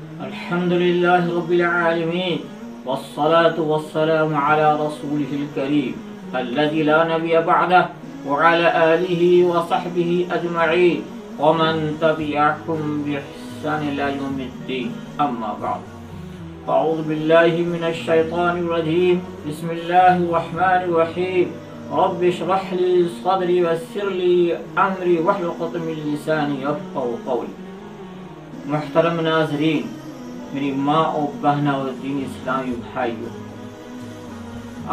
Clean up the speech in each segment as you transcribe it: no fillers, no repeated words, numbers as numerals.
الحمد لله رب العالمين والصلاة والسلام على رسوله الكريم الذي لا نبي بعده وعلى آله وصحبه أجمعين ومن تبعهم بإحسان إلى يوم الدين. أما بعد، أعوذ بالله من الشيطان الرجيم. بسم الله الرحمن الرحيم. رب اشرح لي صدري ويسر لي أمري واحلل عقدة من لساني يفقهوا قولي. محترم ناظرین، میری ماں اور بہنوں اور دینی اسلامی بھائیوں،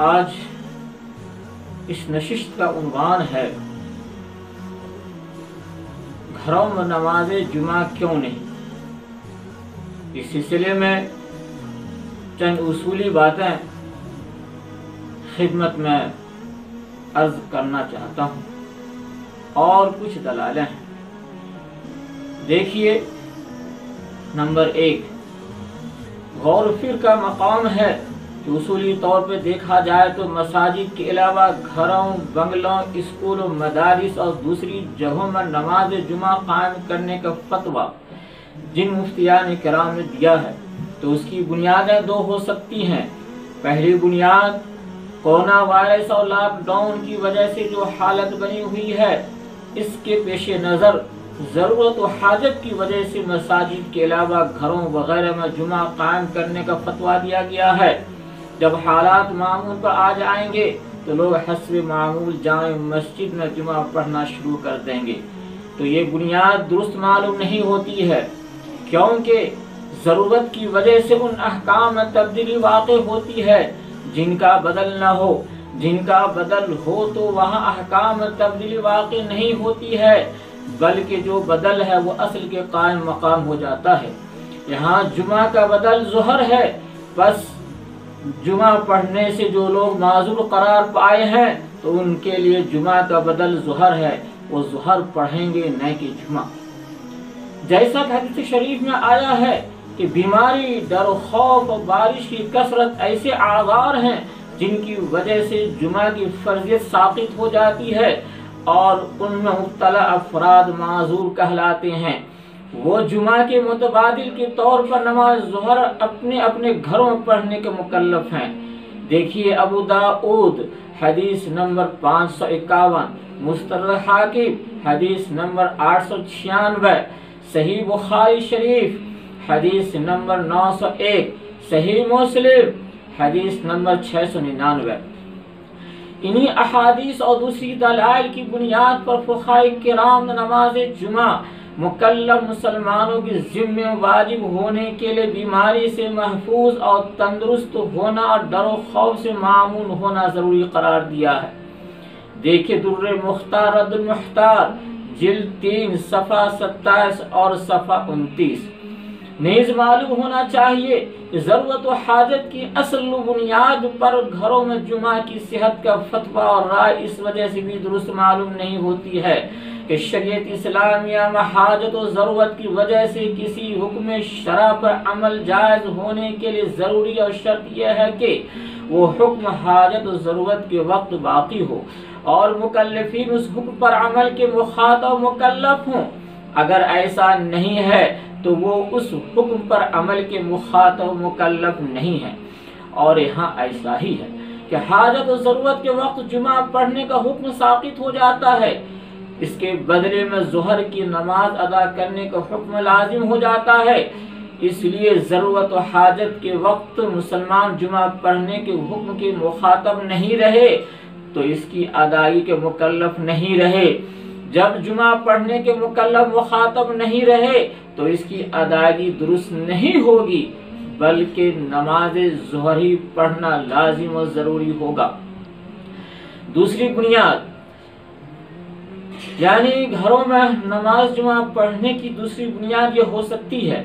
آج اس نشست کا عنوان ہے گھروں میں نماز جمعہ کیوں نہیں. اس سلسلے میں چند اصولی باتیں خدمت میں عرض کرنا چاہتا ہوں اور کچھ دلائلیں ہیں. دیکھیے، نمبر 1، غور و فکر کا مقام ہے کہ اصولی طور پہ دیکھا جائے تو مساجد کے علاوہ گھروں، بنگلوں، اسکولوں، مدارس اور دوسری جگہوں میں نماز جمعہ قائم کرنے کا فتویٰ جن مفتیان کرام نے دیا ہے تو اس کی بنیادیں دو ہو سکتی ہیں. پہلی بنیاد کورونا وائرس اور لاک ڈاؤن کی وجہ سے جو حالت بنی ہوئی ہے، اس کے پیش نظر ضرورت و حاجت کی وجہ سے مساجد کے علاوہ گھروں وغیرہ میں جمعہ قائم کرنے کا فتویٰ دیا گیا ہے. جب حالات معمول پر آ جائیں گے تو لوگ حسب معمول جامع مسجد میں جمعہ پڑھنا شروع کر دیں گے. تو یہ بنیاد درست معلوم نہیں ہوتی ہے، کیونکہ ضرورت کی وجہ سے ان احکام میں تبدیلی واقع ہوتی ہے جن کا بدل نہ ہو. جن کا بدل ہو تو وہاں احکام میں تبدیلی واقع نہیں ہوتی ہے، بلکہ جو بدل ہے وہ اصل کے قائم مقام ہو جاتا ہے. یہاں جمعہ کا بدل ظہر ہے، بس جمعہ پڑھنے سے جو لوگ معذور قرار پائے ہیں تو ان کے لیے جمعہ کا بدل ظہر ہے، وہ ظہر پڑھیں گے نہ کہ جمعہ. جیسا کہ حدیث شریف میں آیا ہے کہ بیماری، ڈر و خوف اور بارش کی کثرت ایسے اعذار ہیں جن کی وجہ سے جمعہ کی فرضیت ساقط ہو جاتی ہے اور ان میں مبتلا افراد معذور کہلاتے ہیں. وہ جمعہ کے متبادل کے طور پر نماز ظہر اپنے اپنے گھروں میں پڑھنے کے مکلف ہیں. دیکھیے، ابو داؤد حدیث نمبر 551، مستدرک حاکم حدیث نمبر 896، صحیح بخاری شریف حدیث نمبر 901، صحیح مسلم حدیث نمبر 699. انہی احادیث اور دوسری دلائل کی بنیاد پر فقہائے کرام نے نماز جمعہ مکلف مسلمانوں کے ذمہ واجب ہونے کے لیے بیماری سے محفوظ اور تندرست ہونا اور ڈر و خوف سے معمون ہونا ضروری قرار دیا ہے. دیکھیں در مختار رد المحتار جلد 3 صفحہ 27 اور صفحہ 29. نیز معلوم ہونا چاہیے کہ ضرورت و حاجت کی اصل و بنیاد پر گھروں میں جمعہ کی صحت کا فتویٰ اور رائے اس وجہ سے بھی درست معلوم نہیں ہوتی ہے کہ شریعت اسلامیہ میں حاجت و ضرورت کی وجہ سے کسی حکم شرع پر عمل جائز ہونے کے لیے ضروری اور شرط یہ ہے کہ وہ حکم حاجت و ضرورت کے وقت باقی ہو اور مکلفین اس حکم پر عمل کے مخاطب مکلف ہوں. اگر ایسا نہیں ہے تو وہ اس حکم پر عمل کے مخاطب مکلف نہیں ہے. اور یہاں ایسا ہی ہے کہ حاجت و ضرورت کے وقت جمعہ پڑھنے کا حکم ساقط ہو جاتا ہے، اس کے بدلے میں ظہر کی نماز ادا کرنے کا حکم لازم ہو جاتا ہے. اس لیے ضرورت و حاجت کے وقت مسلمان جمعہ پڑھنے کے حکم کے مخاطب نہیں رہے تو اس کی ادائیگی کے مکلف نہیں رہے. جب جمعہ پڑھنے کے مکلف مخاطب نہیں رہے تو اس کی ادائیگی درست نہیں ہوگی، بلکہ نماز ظہر ہی پڑھنا لازم و ضروری ہوگا. دوسری بنیاد، یعنی گھروں میں نماز جمعہ پڑھنے کی دوسری بنیاد یہ ہو سکتی ہے،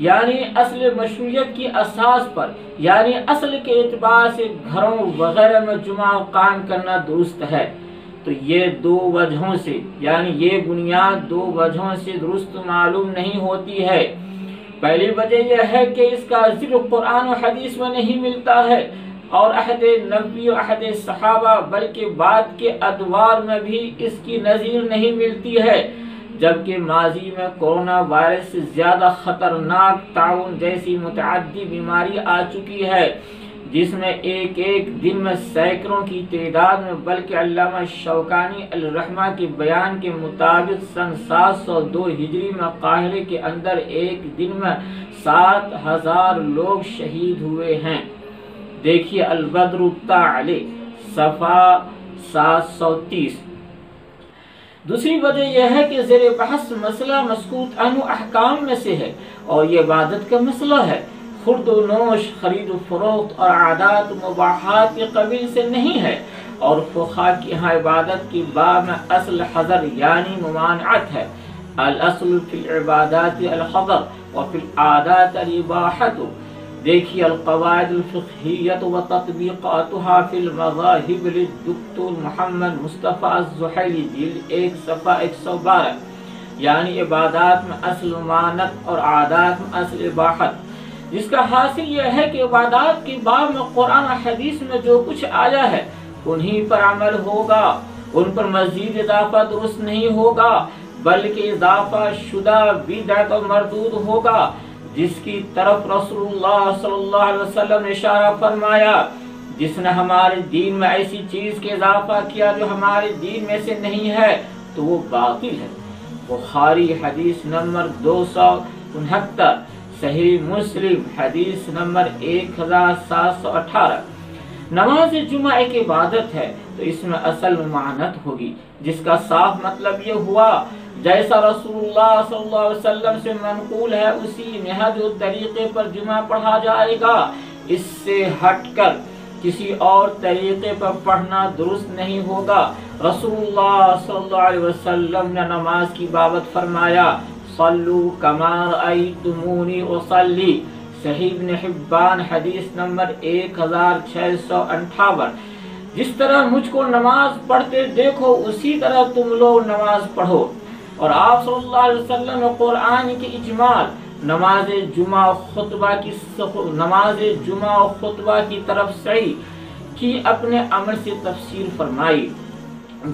یعنی اصل مشروعیت کی اساس پر، یعنی اصل کے اعتبار سے گھروں وغیرہ میں جمعہ قائم کرنا درست ہے. تو یہ 2 وجہوں سے، یعنی یہ بنیاد 2 وجہوں سے درست معلوم نہیں ہوتی ہے. پہلی وجہ یہ ہے کہ اس کا ذکر قرآن و حدیث میں نہیں ملتا ہے اور عہد نبی و عہد صحابہ بلکہ بعد کے ادوار میں بھی اس کی نظیر نہیں ملتی ہے. جبکہ ماضی میں کورونا وائرس سے زیادہ خطرناک طاعون جیسی متعدی بیماری آ چکی ہے، جس میں ایک دن میں سینکڑوں کی تعداد میں، بلکہ علامہ شوکانی الرحمہ کے بیان کے مطابق سن 702 ہجری میں قاہرے کے اندر ایک دن میں 7000 لوگ شہید ہوئے ہیں۔ دیکھیے البدر الطالع صفحہ 730۔ دوسری وجہ یہ ہے کہ زیر بحث مسئلہ مسکوت عنہ احکام میں سے ہے اور یہ عبادت کا مسئلہ ہے، خورد و نوش، خرید و فروخت اور عادات و مباحات کے قبیل سے نہیں ہے، اور فقہا کی یہاں عبادت کی باب میں اصل حظر یعنی ممانعت ہے۔ الاصل فی العبادات الحظر وفی العادات الاباحۃ۔ دیکھیے القواعد الفقہیۃ و تطبیقاتها فی المذاہب للدکتور محمد مصطفیٰ الزحیلی جلد 1 صفحہ 112، یعنی عبادات میں اصل ممانعت اور عادات میں اصل اباحت، جس کا حاصل یہ ہے کہ عبادات کی باب میں قرآن و حدیث میں جو کچھ آیا ہے انہی پر عمل ہوگا، ان پر مزید اضافہ درست نہیں ہوگا، بلکہ اضافہ شدہ بدعت و مردود ہوگا، جس کی طرف رسول اللہ صلی اللہ علیہ وسلم نے اشارہ فرمایا۔ جس نے ہمارے دین میں ایسی چیز کے اضافہ کیا جو ہمارے دین میں سے نہیں ہے تو وہ باطل ہے۔ بخاری حدیث نمبر 269، صحیح مسلم حدیث نمبر 1718۔ نماز جمعہ ایک عبادت ہے تو اس میں اصل ممانعت ہوگی، جس کا صاف مطلب یہ ہوا جیسا رسول اللہ صلی اللہ علیہ وسلم سے منقول ہے اسی نہج و طریقے پر جمعہ پڑھا جائے گا، اس سے ہٹ کر کسی اور طریقے پر پڑھنا درست نہیں ہوگا۔ رسول اللہ صلی اللہ علیہ وسلم نے نماز کی بابت فرمایا صلو کما رأیتمونی اصلی، صحیح ابن حبان حدیث نمبر 1658۔ جس طرح مجھ کو نماز پڑھتے دیکھو اسی طرح تم لوگ نماز پڑھو۔ اور آپ صلی اللہ علیہ وسلم نے قرآن کے اجمال نماز جمعہ خطبہ کی طرف سعی کی اپنے عمل سے تفسیر فرمائی،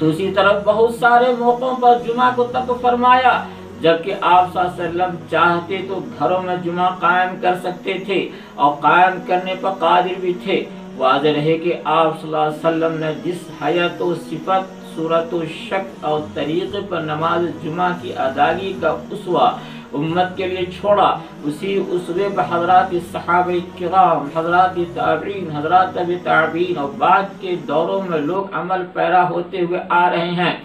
دوسری طرف بہت سارے موقعوں پر جمعہ کو ترک فرمایا، جبکہ آپ صلی اللہ علیہ وسلم چاہتے تو گھروں میں جمعہ قائم کر سکتے تھے اور قائم کرنے پر قادر بھی تھے۔ واضح رہے کہ آپ صلی اللہ علیہ وسلم نے جس حیت و صفت، صورت و شکل اور طریقے پر نماز جمعہ کی ادائیگی کا اسوہ امت کے لیے چھوڑا، اسی اسوے پر حضرات صحابہ کرام، حضرات تابعین، حضرات تبع تابعین اور بعد کے دوروں میں لوگ عمل پیرا ہوتے ہوئے آ رہے ہیں۔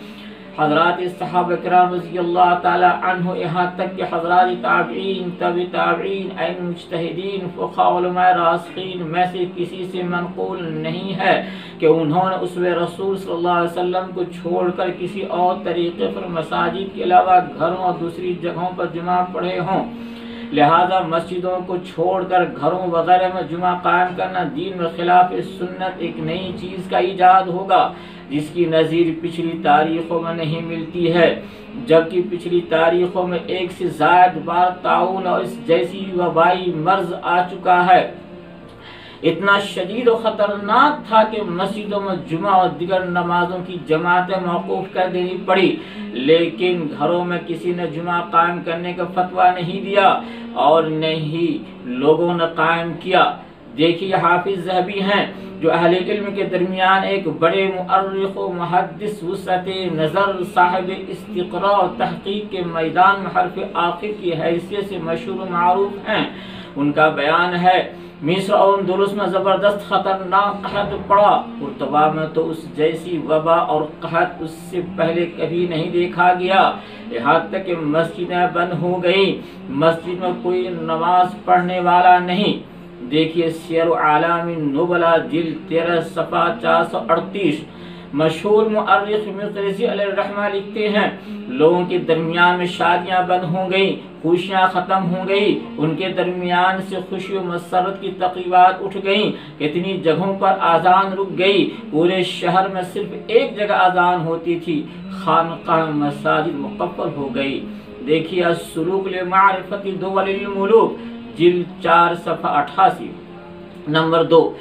حضرات صحابہ کرام رضی اللہ تعالی عنہ یہاں تک کہ حضرات تابعین، تبع تابعین، ائمہ مجتہدین، فقہاء علماء راسخین میں سے کسی سے منقول نہیں ہے کہ انہوں نے اسوہ رسول صلی اللہ علیہ وسلم کو چھوڑ کر کسی اور طریقے پر مساجد کے علاوہ گھروں اور دوسری جگہوں پر جمعہ پڑھے ہوں۔ لہذا مسجدوں کو چھوڑ کر گھروں وغیرہ میں جمعہ قائم کرنا دین میں خلاف سنت ایک نئی چیز کا ایجاد ہوگا، جس کی نظیر پچھلی تاریخوں میں نہیں ملتی ہے، جبکہ پچھلی تاریخوں میں ایک سے زائد بار طاعون اور اس جیسی وبائی مرض آ چکا ہے۔ اتنا شدید و خطرناک تھا کہ مسجدوں میں جمعہ اور دیگر نمازوں کی جماعتیں موقوف کر دینی پڑی، لیکن گھروں میں کسی نے جمعہ قائم کرنے کا فتویٰ نہیں دیا اور نہ ہی لوگوں نے قائم کیا۔ دیکھیے حافظ ذہبی ہیں جو اہل علم کے درمیان ایک بڑے مؤرخ و محدث، وسعت نظر، صاحب استقراء و تحقیق کے میدان میں حرف آخر کی حیثیت سے مشہور و معروف ہیں۔ ان کا بیان ہے مصر اور اندلس میں زبردست خطرناک قحط پڑا، قرطبہ میں تو اس جیسی وبا اور قحط اس سے پہلے کبھی نہیں دیکھا گیا، یہاں تک کہ مسجدیں بند ہو گئیں، مسجد میں کوئی نماز پڑھنے والا نہیں۔ دیکھیے سیر اعلام النبلاء جلد 13 صفحہ 438۔ مشہور مؤرخ مقرضی علیہ الرحمہ لکھتے ہیں لوگوں کے درمیان میں شادیاں بند ہو گئیں، خوشیاں ختم ہو گئی، ان کے درمیان سے خوشی و مسرت کی تقریبات اٹھ گئیں، کتنی جگہوں پر اذان رک گئی، پورے شہر میں صرف ایک جگہ اذان ہوتی تھی، خانقاہ مساجد مقفل ہو گئی۔ دیکھیے السلوک لمعرفت دول الملوک جلد 4 صفحہ 88۔ نمبر 2،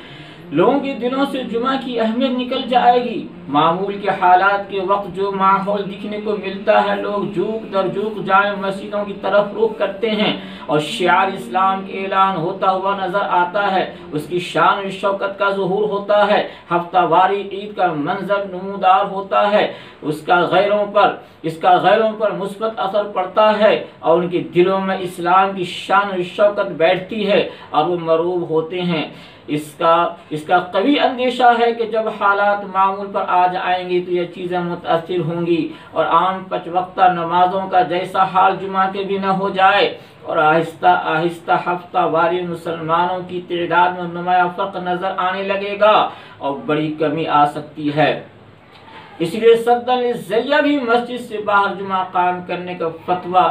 لوگوں کے دلوں سے جمعہ کی اہمیت نکل جائے گی۔ معمول کے حالات کے وقت جو ماحول دکھنے کو ملتا ہے، لوگ جھوک در جھوک جامع مسجدوں کی طرف رخ کرتے ہیں اور شعار اسلام کے اعلان ہوتا ہوا نظر آتا ہے، اس کی شان و شوکت کا ظہور ہوتا ہے، ہفتہ واری عید کا منظر نمودار ہوتا ہے، اس کا غیروں پر مثبت اثر پڑتا ہے اور ان کے دلوں میں اسلام کی شان و شوکت بیٹھتی ہے اور وہ مرعوب ہوتے ہیں۔ اس کا قوی اندیشہ ہے کہ جب حالات معمول پر آ جائیں گی تو یہ چیزیں متاثر ہوں گی اور عام پنج وقتہ نمازوں کا جیسا حال جمعہ کے بھی نہ ہو جائے، اور آہستہ آہستہ ہفتہ واری مسلمانوں کی تعداد میں نمایاں فرق نظر آنے لگے گا اور بڑی کمی آ سکتی ہے۔ اس لیے سدًا للذریعہ بھی مسجد سے باہر جمعہ قائم کرنے کا فتویٰ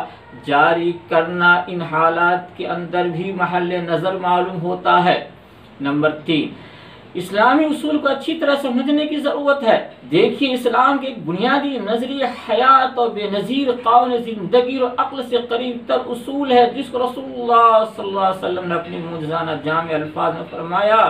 جاری کرنا ان حالات کے اندر بھی محل نظر معلوم ہوتا ہے۔ نمبر 3، اسلامی اصول کو اچھی طرح سمجھنے کی ضرورت ہے۔ دیکھیے، اسلام کے ایک بنیادی نظریہ حیات اور بے نظیر قانون زندگی اور عقل سے قریب تر اصول ہے، جس کو رسول اللہ صلی اللہ علیہ وسلم نے اپنی معجزانہ جامع الفاظ میں فرمایا،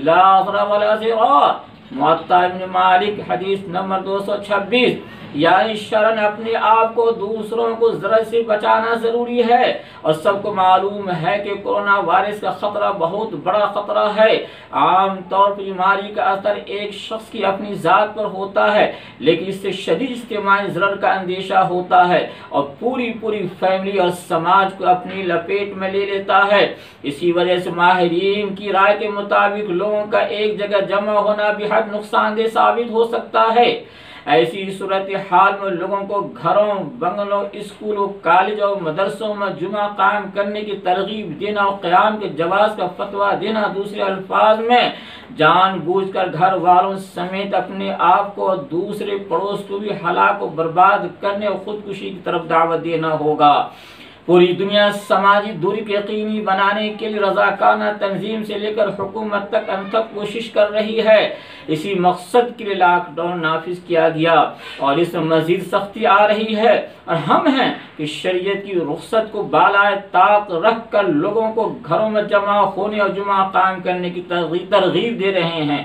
لا ضرر ولا ضرار۔ معطا ابن مالک حدیث نمبر 226، یعنی شرعاً اپنے آپ کو دوسروں کو ضرر سے بچانا ضروری ہے، اور سب کو معلوم ہے کہ کورونا وائرس کا خطرہ بہت بڑا خطرہ ہے۔ عام طور پر بیماری کا اثر ایک شخص کی اپنی ذات پر ہوتا ہے، لیکن اس سے شدید اجتماعی ضرر کا اندیشہ ہوتا ہے اور پوری فیملی اور سماج کو اپنی لپیٹ میں لے لیتا ہے۔ اسی وجہ سے ماہرین کی رائے کے مطابق لوگوں کا ایک جگہ جمع ہونا بہت نقصان دہ ثابت ہو سکتا ہے۔ ایسی صورتحال میں لوگوں کو گھروں، بنگلوں، اسکولوں، کالج اور مدرسوں میں جمعہ قائم کرنے کی ترغیب دینا اور قیام کے جواز کا فتویٰ دینا، دوسرے الفاظ میں جان بوجھ کر گھر والوں سمیت اپنے آپ کو اور دوسرے پڑوس کو بھی ہلاک و برباد کرنے اور خودکشی کی طرف دعوت دینا ہوگا۔ پوری دنیا سماجی دوری کو یقینی بنانے کے لیے رضاکارانہ تنظیم سے لے کر حکومت تک انتھک کوشش کر رہی ہے۔ اسی مقصد کے لیے لاک ڈاؤن نافذ کیا گیا اور اس میں مزید سختی آ رہی ہے، اور ہم ہیں کہ شریعت کی رخصت کو بالائے طاق رکھ کر لوگوں کو گھروں میں جمع ہونے اور جمعہ قائم کرنے کی ترغیب دے رہے ہیں۔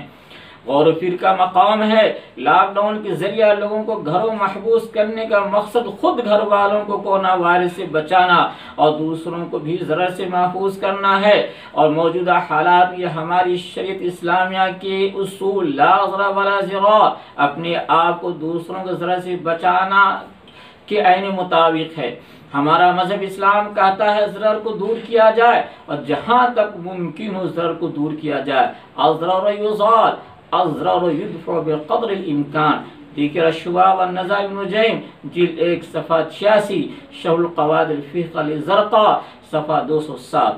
غور و فکر کا مقام ہے، لاک ڈاؤن کے ذریعہ لوگوں کو گھروں محبوس کرنے کا مقصد خود گھر والوں کو کورونا وائرس سے بچانا اور دوسروں کو بھی ضرر سے محفوظ کرنا ہے، اور موجودہ حالات میں ہماری شریعت اسلامیہ کے اصول لا ضرر ولا ضرار اپنے آپ کو دوسروں کو ضرر سے بچانا کے عین مطابق ہے۔ ہمارا مذہب اسلام کہتا ہے ضرر کو دور کیا جائے اور جہاں تک ممکن ہو ضرر کو دور کیا جائے۔ الضرر یزال الضرر یدفع بقدر الامکان۔ دیکھیے الشفا والنزع ابن نجیم جلد 1 صفحہ 86، شرح القواعد الفقہ للزرقاء صفحہ 207۔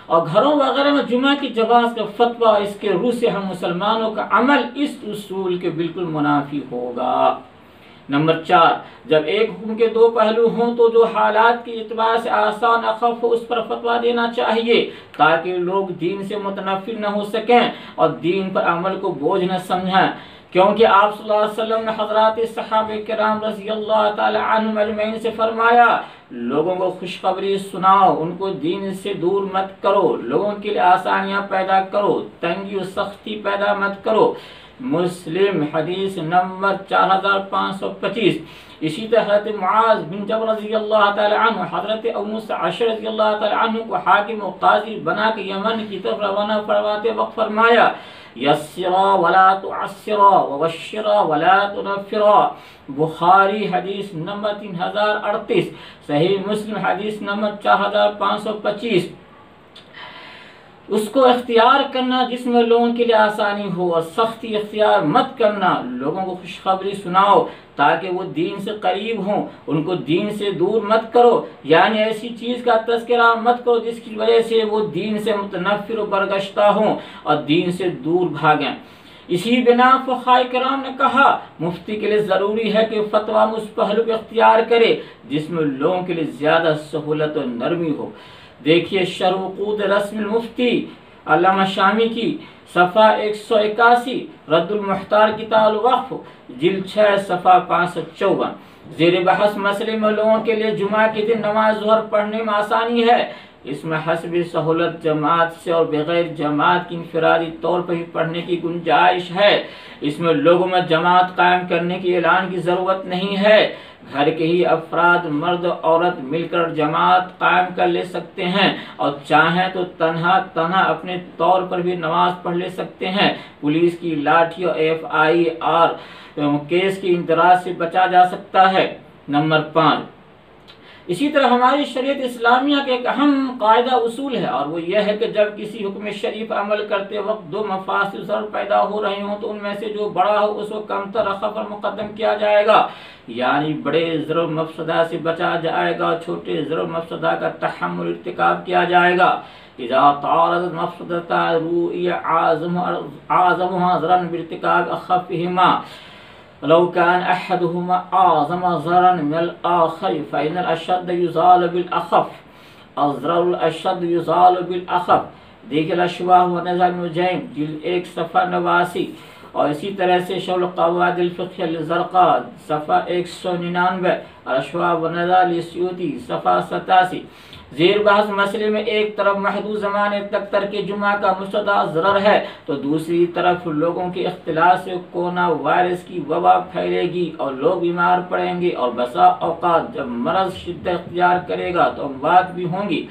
اور گھروں وغیرہ میں جمعہ کی جواز کا فتویٰ، اس کے روح سے ہم مسلمانوں کا عمل اس اصول کے بالکل منافی ہوگا۔ نمبر 4، جب ایک حکم کے دو پہلو ہوں تو جو حالات کے اعتبار سے آسان اخف ہو اس پر فتویٰ دینا چاہیے، تاکہ لوگ دین سے متنفر نہ ہو سکیں اور دین پر عمل کو بوجھ نہ سمجھیں، کیونکہ آپ صلی اللہ علیہ وسلم نے حضرات صحابہ کرام رضی اللہ تعالی عنہم اجمعین سے فرمایا، لوگوں کو خوشخبری سناؤ، ان کو دین سے دور مت کرو، لوگوں کے لیے آسانیاں پیدا کرو، تنگی و سختی پیدا مت کرو۔ مسلم حدیث نمبر 4525۔ اسی طرح حضرت معاذ بن جبل رضی اللہ تعالی عنہ حضرت ابو موسیٰ اشعری رضی اللہ تعالی عنہ کو حاکم و قاضی بنا کے یمن کی طرف روانہ فرماتے وقت فرمایا، یسرا ولا تعسرا وبشرا ولا تنفرا۔ بخاری حدیث نمبر 3038، صحیح مسلم حدیث نمبر 4525۔ اس کو اختیار کرنا جس میں لوگوں کے لیے آسانی ہو، اور سختی اختیار مت کرنا۔ لوگوں کو خوشخبری سناؤ تاکہ وہ دین سے قریب ہوں، ان کو دین سے دور مت کرو، یعنی ایسی چیز کا تذکرہ مت کرو جس کی وجہ سے وہ دین سے متنفر و برگشتہ ہوں اور دین سے دور بھاگیں۔ اسی بنا فقہاء کرام نے کہا، مفتی کے لیے ضروری ہے کہ فتویٰ اس پہلو کو اختیار کرے جس میں لوگوں کے لیے زیادہ سہولت و نرمی ہو۔ دیکھیے شرح وقود رسم المفتی علامہ شامی کی صفحہ 181، رد المحتار کتاب الوقف جلد 6 صفحہ 554۔ زیر بحث مسئلے میں لوگوں کے لیے جمعہ کے دن نماز ظہر پڑھنے میں آسانی ہے، اس میں حسب سہولت جماعت سے اور بغیر جماعت کی انفرادی طور پر بھی پڑھنے کی گنجائش ہے۔ اس میں لوگوں میں جماعت قائم کرنے کی اعلان کی ضرورت نہیں ہے، گھر کے ہی افراد مرد عورت مل کر جماعت قائم کر لے سکتے ہیں اور چاہیں تو تنہا اپنے طور پر بھی نماز پڑھ لے سکتے ہیں۔ پولیس کی لاٹھی اور FIR کیس کی اندراج سے بچا جا سکتا ہے۔ نمبر 5، اسی طرح ہماری شریعت اسلامیہ کے ایک اہم قاعدہ اصول ہے، اور وہ یہ ہے کہ جب کسی حکم شریف عمل کرتے وقت دو مفاسد ضرر پیدا ہو رہے ہوں تو ان میں سے جو بڑا ہو اس کو کمتر اخف پر مقدم کیا جائے گا، یعنی بڑے ضرر مفسدہ سے بچا جائے گا اور چھوٹے ضرر مفسدہ کا تحمل ارتکاب کیا جائے گا۔ اذا تعارضت مفسدتان روئی اعظمها ضررا بارتكاب اخفهما لو كان احدهما اعظم ضررا من الاخر فان الاشد يزال بالاخف، الضرر الاشد يزال بالاخف۔ دیکھیں الاشباح والنظر نجیم جلد 1 صفحہ 89، اور اسی طرح سے شرح القواعد الفقہیہ للزرقاء صفحہ 199، الاشباح والنظر للسیوطی صفحہ 87۔ زیر بحث مسئلے میں ایک طرف محدود زمانے تک ترک جمعہ کا مستدعی ضرر ہے تو دوسری طرف لوگوں کے اختلاط سے کورونا وائرس کی وبا پھیلے گی اور لوگ بیمار پڑیں گے، اور بسا اوقات جب مرض شدت اختیار کرے گا تو اموات بھی ہوں گی۔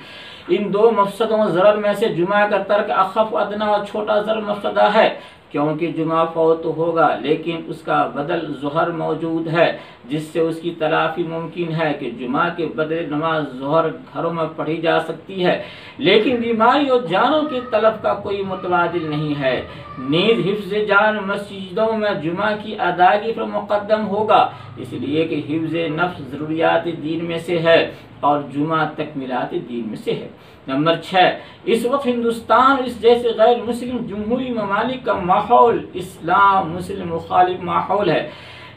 ان دو مفسدوں ضرر میں سے جمعہ کا ترک اخف ادنا اور چھوٹا ضرر مفسدہ ہے، کیونکہ جمعہ فوت ہوگا لیکن اس کا بدل ظہر موجود ہے جس سے اس کی تلافی ممکن ہے کہ جمعہ کے بدلے نماز ظہر گھروں میں پڑھی جا سکتی ہے، لیکن بیماری اور جانوں کی تلف کا کوئی متبادل نہیں ہے۔ نیز حفظ جان مسجدوں میں جمعہ کی ادائیگی پر مقدم ہوگا، اس لیے کہ حفظ نفس ضروریات دین میں سے ہے اور جمعہ تکمیلات دین میں سے ہے۔ نمبر 6، اس وقت ہندوستان اس جیسے غیر مسلم جمہوری ممالک کا ماحول اسلام مسلم مخالف ماحول ہے۔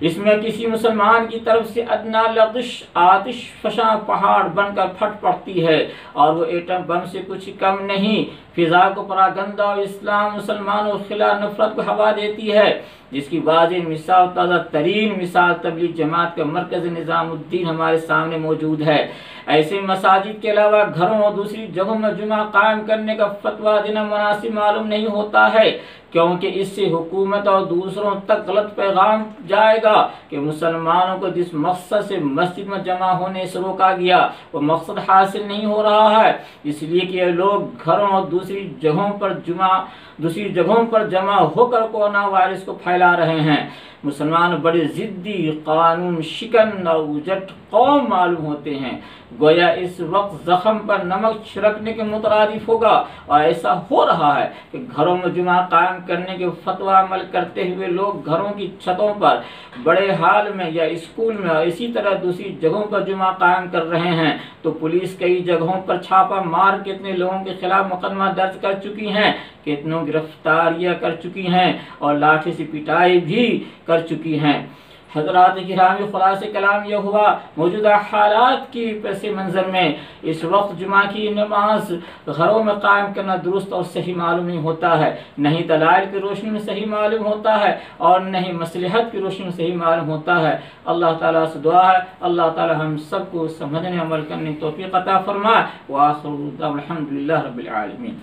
اس میں کسی مسلمان کی طرف سے ادنا لغزش آتش فشاں پہاڑ بن کر پھٹ پڑتی ہے، اور وہ ایٹم بم سے کچھ کم نہیں۔ فضا کو پراگندہ اور اسلام مسلمانوں کے خلاف نفرت کو ہوا دیتی ہے، جس کی واضح مثال تازہ ترین مثال تبلیغ جماعت کا مرکز نظام الدین ہمارے سامنے موجود ہے۔ ایسے مساجد کے علاوہ گھروں اور دوسری جگہوں میں جمعہ قائم کرنے کا فتویٰ دینا مناسب معلوم نہیں ہوتا ہے، کیونکہ اس سے حکومت اور دوسروں تک غلط پیغام جائے گا کہ مسلمانوں کو جس مقصد سے مسجد میں جمع ہونے سے روکا گیا وہ مقصد حاصل نہیں ہو رہا ہے، اس لیے کہ یہ لوگ گھروں اور دوسری جگہوں پر جمع ہو کر کورونا وائرس کو پھیلا رہے ہیں۔ مسلمان بڑے ضدی، قانون شکن اور اجٹ قوم معلوم ہوتے ہیں، گویا اس وقت زخم پر نمک چھڑکنے کے مترادف ہوگا، اور ایسا ہو رہا ہے کہ گھروں میں جمعہ قائم کرنے کے فتویٰ عمل کرتے ہوئے لوگ گھروں کی چھتوں پر، بڑے ہال میں یا اسکول میں اور اسی طرح دوسری جگہوں پر جمعہ قائم کر رہے ہیں، تو پولیس کئی جگہوں پر چھاپا مار کتنے لوگوں کے خلاف مقدمہ درج کر چکی ہیں، کتنوں گرفتاریاں کر چکی ہیں اور لاٹھی سے پٹائی بھی کر چکی ہیں۔ حضرات گرامی، خلاصہ کلام یہ ہوا موجودہ حالات کی پس منظر میں اس وقت جمعہ کی نماز گھروں میں قائم کرنا درست اور صحیح معلوم نہیں ہوتا ہے، نہیں دلائل کی روشنی میں صحیح معلوم ہوتا ہے اور نہیں مصلحت کی روشنی میں صحیح معلوم ہوتا ہے۔ اللہ تعالیٰ سے دعا ہے اللہ تعالیٰ ہم سب کو سمجھنے عمل کرنے کی توفیق عطا فرمائے۔ وآخر دعوانا الحمدللہ رب العالمین۔